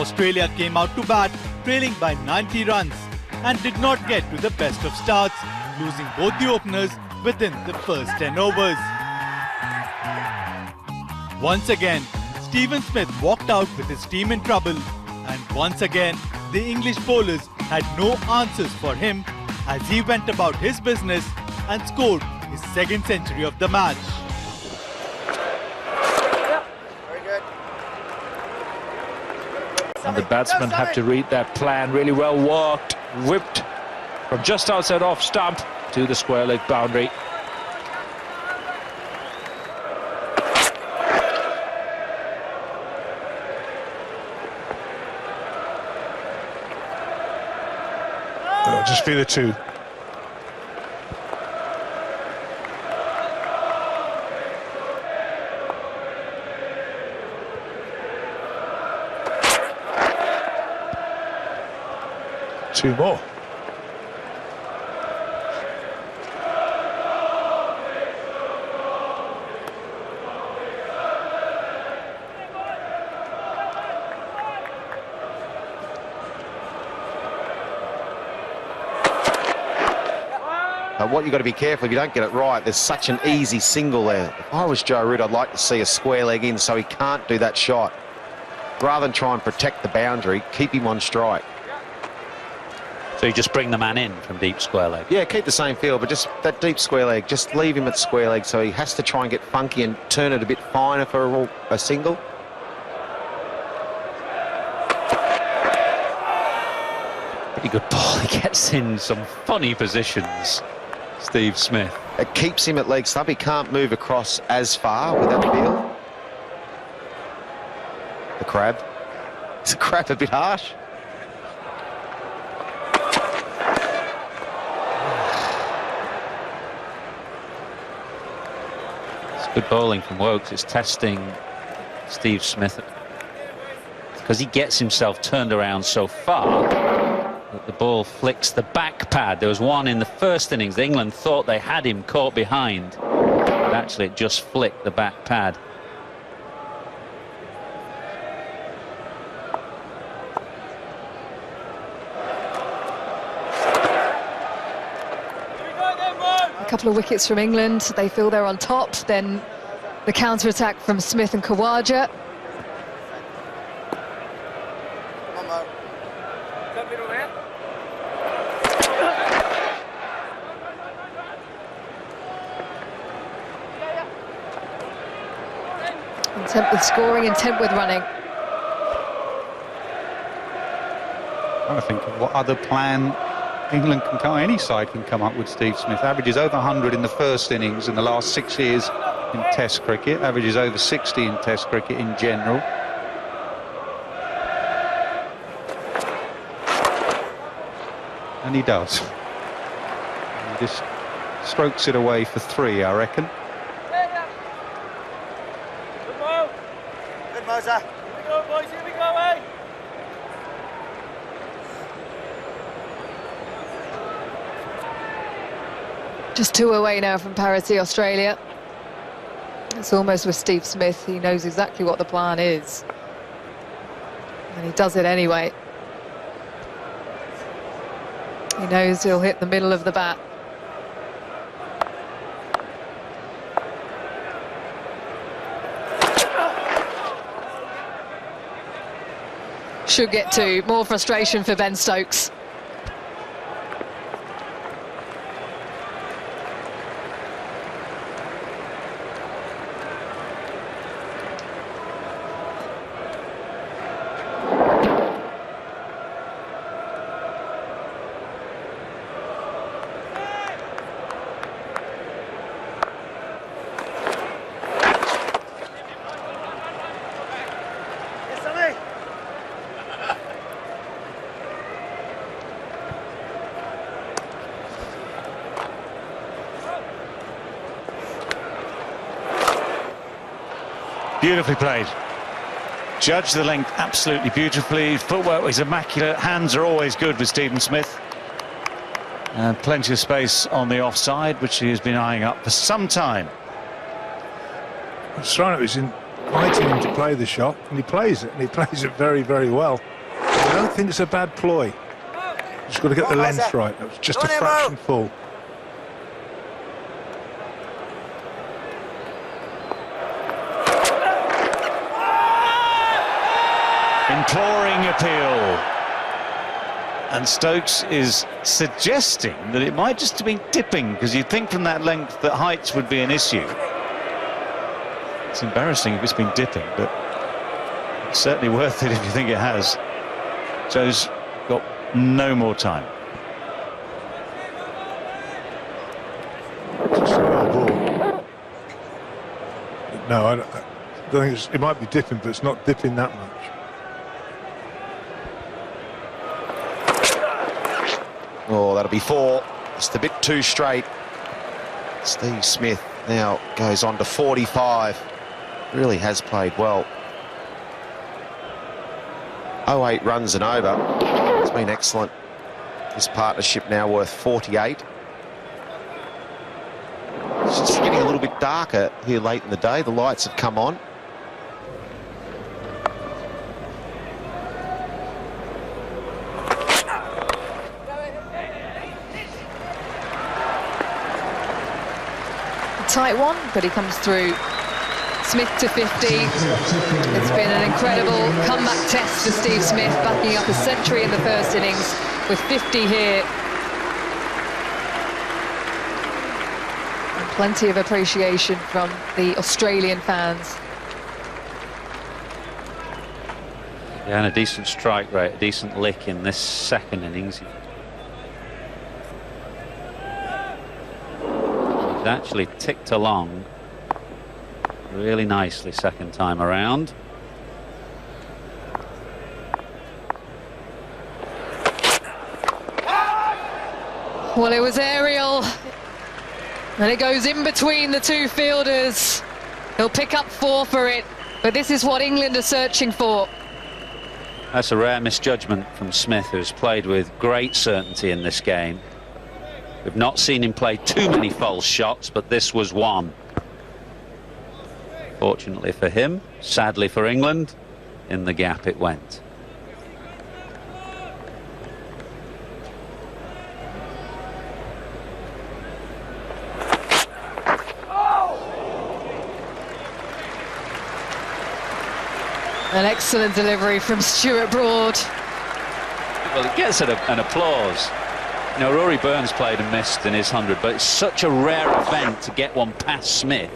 Australia came out to bat trailing by 90 runs and did not get to the best of starts, losing both the openers within the first 10 overs. Once again, Stephen Smith walked out with his team in trouble, and once again, the English bowlers had no answers for him as he went about his business and scored his second century of the match. And the batsmen have to read their plan. Really well worked, whipped from just outside off stump to the square leg boundary. Oh, just be the two. Two more. What you've got to be careful if you don't get it right. There's such an easy single there. If I was Joe Root, I'd like to see a square leg in so he can't do that shot. Rather than try and protect the boundary, keep him on strike. So you just bring the man in from deep square leg? Yeah, keep the same feel, but just that deep square leg, just leave him at square leg so he has to try and get funky and turn it a bit finer for a single. Pretty good ball. He gets in some funny positions, Steve Smith. It keeps him at leg stump. He can't move across as far with that feel. The crab. Is the crab a bit harsh? It's good bowling from Woakes. It's testing Steve Smith because he gets himself turned around so far that the ball flicks the back pad. There was one in the first innings. England thought they had him caught behind, but actually it just flicked the back pad. A couple of wickets from England. They feel they're on top. Then the counter-attack from Smith and Khawaja. Intent with scoring, intent with running. I think of what other plan England can come, any side can come up with. Steve Smith averages over 100 in the first innings in the last 6 years in Test cricket, averages over 60 in Test cricket in general. And he does. He just strokes it away for 3, I reckon. Good, Moser. Here we go, boys, here we go, eh? Just 2 away now from parity, Australia. It's almost with Steve Smith. He knows exactly what the plan is. And he does it anyway. He knows he'll hit the middle of the bat. Should get 2. More frustration for Ben Stokes. Beautifully played. Judged the length absolutely beautifully. Footwork was immaculate. Hands are always good with Stephen Smith. And plenty of space on the offside, which he has been eyeing up for some time. Stronach was inviting him to play the shot, and he plays it, and he plays it very, very well. I don't think it's a bad ploy. Just got to get the length right. That was just a fraction full. Imploring appeal. And Stokes is suggesting that it might just have been dipping, because you'd think from that length that heights would be an issue. It's embarrassing if it's been dipping, but it's certainly worth it if you think it has. Joe's got no more time. It's a well ball. No, I don't think it might be dipping, but it's not dipping that much. Oh, that'll be 4. Just a bit too straight. Steve Smith now goes on to 45. Really has played well. 08 runs and over. It's been excellent. This partnership now worth 48. It's just getting a little bit darker here late in the day. The lights have come on. Tight one, but he comes through. Smith to 50. It's been an incredible comeback test for Steve Smith, backing up a century in the first innings with 50 here. And plenty of appreciation from the Australian fans. Yeah, and a decent strike rate, a decent lick in this second innings. He's actually ticked along really nicely second time around. Well, it was aerial, and it goes in between the two fielders. He'll pick up 4 for it, but this is what England are searching for. That's a rare misjudgment from Smith, who's played with great certainty in this game. We've not seen him play too many false shots, but this was one. Fortunately for him, sadly for England, in the gap it went. An excellent delivery from Stuart Broad. Well, it gets an applause. You know, Rory Burns played and missed in his 100, but it's such a rare event to get one past Smith.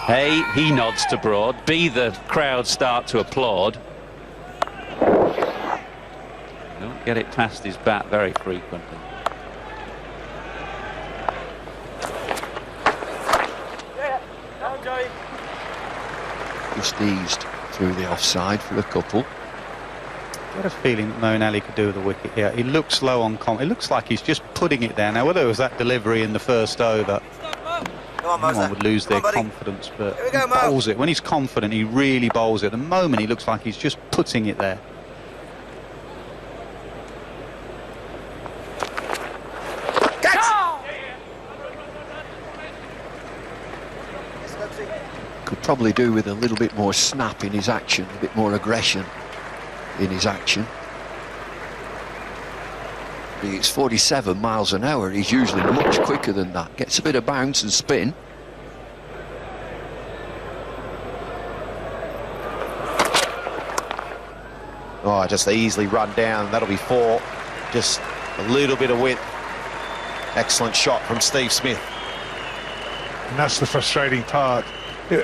A, he nods to Broad. B, the crowd start to applaud. You don't get it past his bat very frequently. Just eased through the offside for a couple. I had a feeling that Moeen Ali could do with a wicket here. He looks low on it looks like he's just putting it there. Now, whether it was that delivery in the first over, anyone would lose their confidence, but he bowls it. When he's confident, he really bowls it. At the moment, he looks like he's just putting it there. Could probably do with a little bit more snap in his action, a bit more aggression in his action. It's 47 miles an hour. He's usually much quicker than that. Gets a bit of bounce and spin. Oh, just easily run down. That'll be 4. Just a little bit of width. Excellent shot from Steve Smith. And that's the frustrating part. You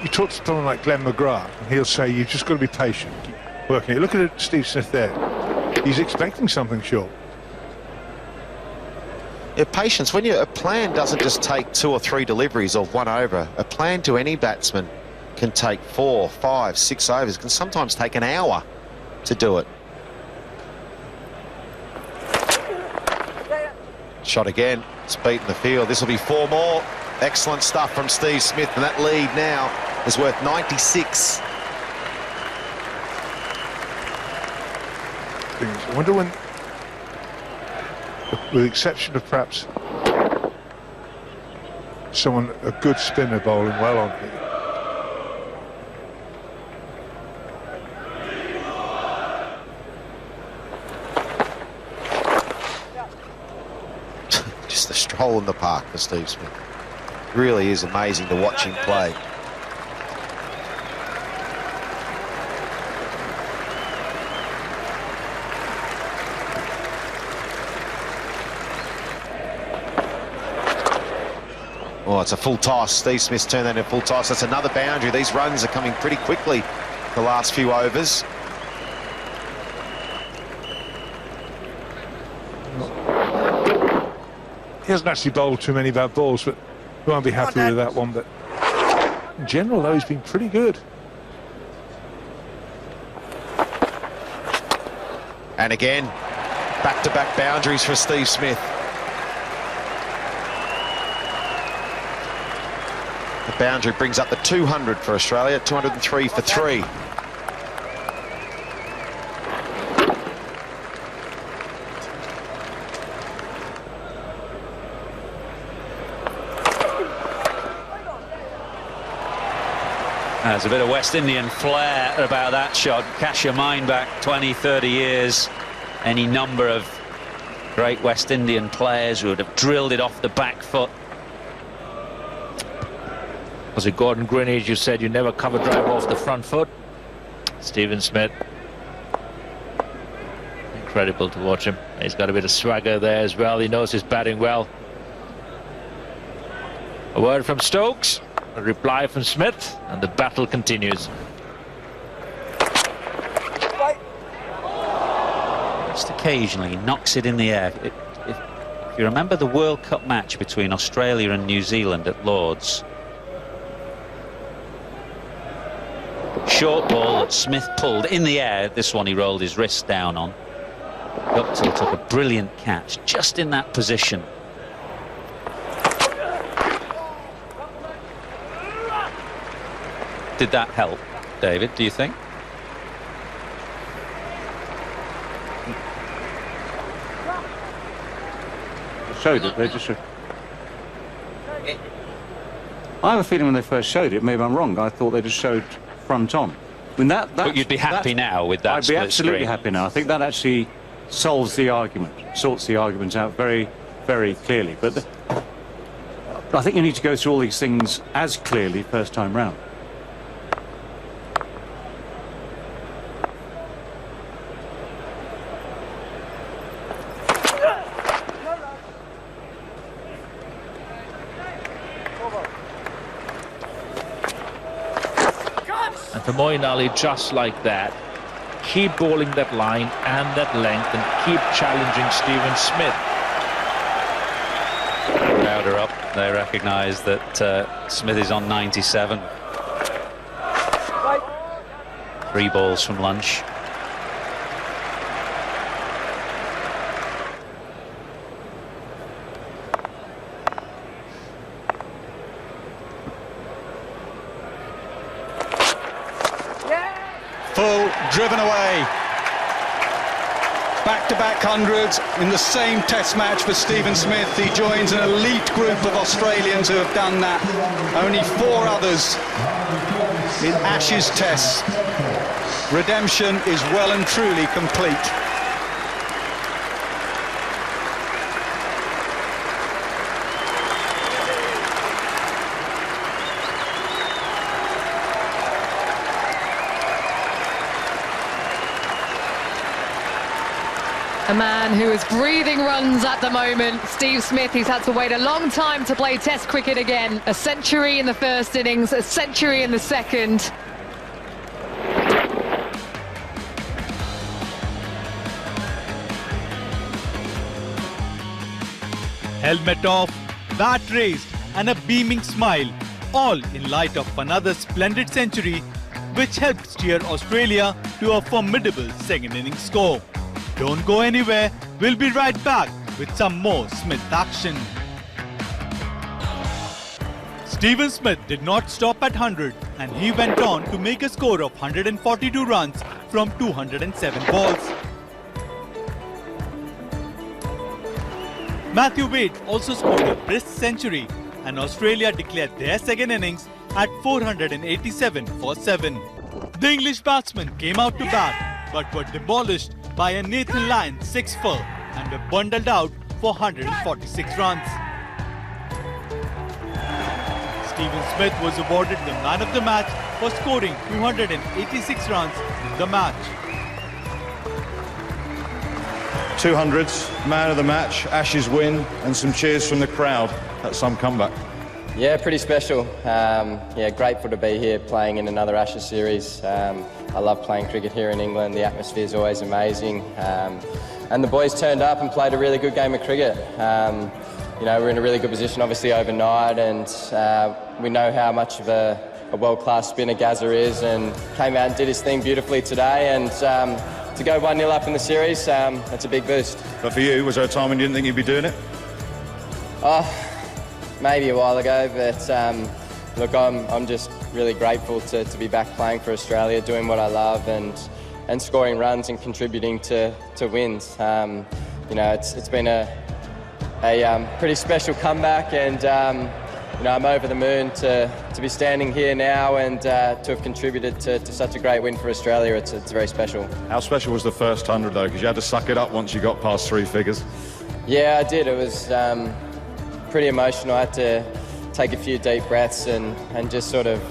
talk to someone like Glenn McGrath, and he'll say you've just got to be patient, keep working it. Look at Steve Smith there. He's expecting something short. Yeah, patience. When a plan doesn't just take 2 or 3 deliveries or 1 over. A plan to any batsman can take 4, 5, 6 overs. Can sometimes take an hour to do it. Shot again. It's beaten the field. This will be 4 more. Excellent stuff from Steve Smith, and that lead now is worth 96. I wonder when, with the exception of perhaps someone, a good spinner bowling well on here. stroll in the park for Steve Smith. Really is amazing to watch him play. Oh, it's a full toss. Steve Smith's turned that into a full toss. That's another boundary. These runs are coming pretty quickly the last few overs. He hasn't actually bowled too many bad balls, but we won't be happy with that one. But in general, though, he's been pretty good. And again, back-to-back boundaries for Steve Smith. The boundary brings up the 200 for Australia, 203 for 3. There's a bit of West Indian flair about that shot. Cast your mind back 20, 30 years. Any number of great West Indian players who would have drilled it off the back foot. Was it Gordon Greenidge? You said you never cover drive off the front foot. Stephen Smith. Incredible to watch him. He's got a bit of swagger there as well. He knows his batting well. A word from Stokes. A reply from Smith, and the battle continues. Just occasionally he knocks it in the air. If you remember the World Cup match between Australia and New Zealand at Lord's, short ball that Smith pulled in the air. This one he rolled his wrist down on. Guptill took a brilliant catch just in that position. Did that help, David, do you think? Showed it, they just showed. I have a feeling when they first showed it, maybe I'm wrong, I thought they just showed front on. I mean, but you'd be happy now with that. I'd be absolutely happy now. I think that actually solves the argument, sorts the argument out very, very clearly. But I think you need to go through all these things as clearly first time round. And for Moeen Ali, just like that, keep bowling that line and that length and keep challenging Stephen Smith. Crowder up. They recognise that Smith is on 97. 3 balls from lunch. Full, driven away. Back-to-back hundreds in the same test match for Stephen Smith. He joins an elite group of Australians who have done that. Only 4 others in Ashes tests. Redemption is well and truly complete. A man who is breathing runs at the moment, Steve Smith. He's had to wait a long time to play Test cricket again. A century in the first innings, a century in the second. Helmet off, bat raised and a beaming smile, all in light of another splendid century which helped steer Australia to a formidable second innings score. Don't go anywhere, we'll be right back with some more Smith action. Stephen Smith did not stop at 100 and he went on to make a score of 142 runs from 207 balls. Matthew Wade also scored a brisk century and Australia declared their second innings at 487 for 7. The English batsmen came out to bat but were demolished by a Nathan Lyon 6 for and were bundled out for 146 runs. Stephen Smith was awarded the man of the match for scoring 286 runs in the match. 200s, man of the match, Ashes win, and some cheers from the crowd. That's some comeback. Yeah, pretty special. Yeah, grateful to be here playing in another Ashes series. I love playing cricket here in England. The atmosphere is always amazing. And the boys turned up and played a really good game of cricket. You know, we're in a really good position, obviously, overnight, and we know how much of a world-class spinner Gazza is, and came out and did his thing beautifully today. And to go 1-0 up in the series, that's a big boost. But for you, was there a time when you didn't think you'd be doing it? Oh, maybe a while ago, but look, I'm just really grateful to be back playing for Australia, doing what I love, and scoring runs and contributing to wins. You know, it's been a pretty special comeback, and you know, I'm over the moon to be standing here now and to have contributed to such a great win for Australia. It's very special. How special was the first 100 though? Because you had to suck it up once you got past 3 figures. Yeah, I did. It was pretty emotional. I had to take a few deep breaths and just sort of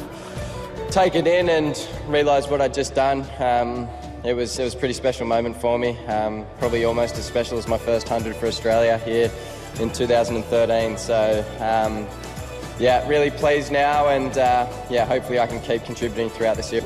take it in and realise what I'd just done. It was a pretty special moment for me. Probably almost as special as my first 100 for Australia here in 2013. So yeah, really pleased now, and yeah, hopefully I can keep contributing throughout this year.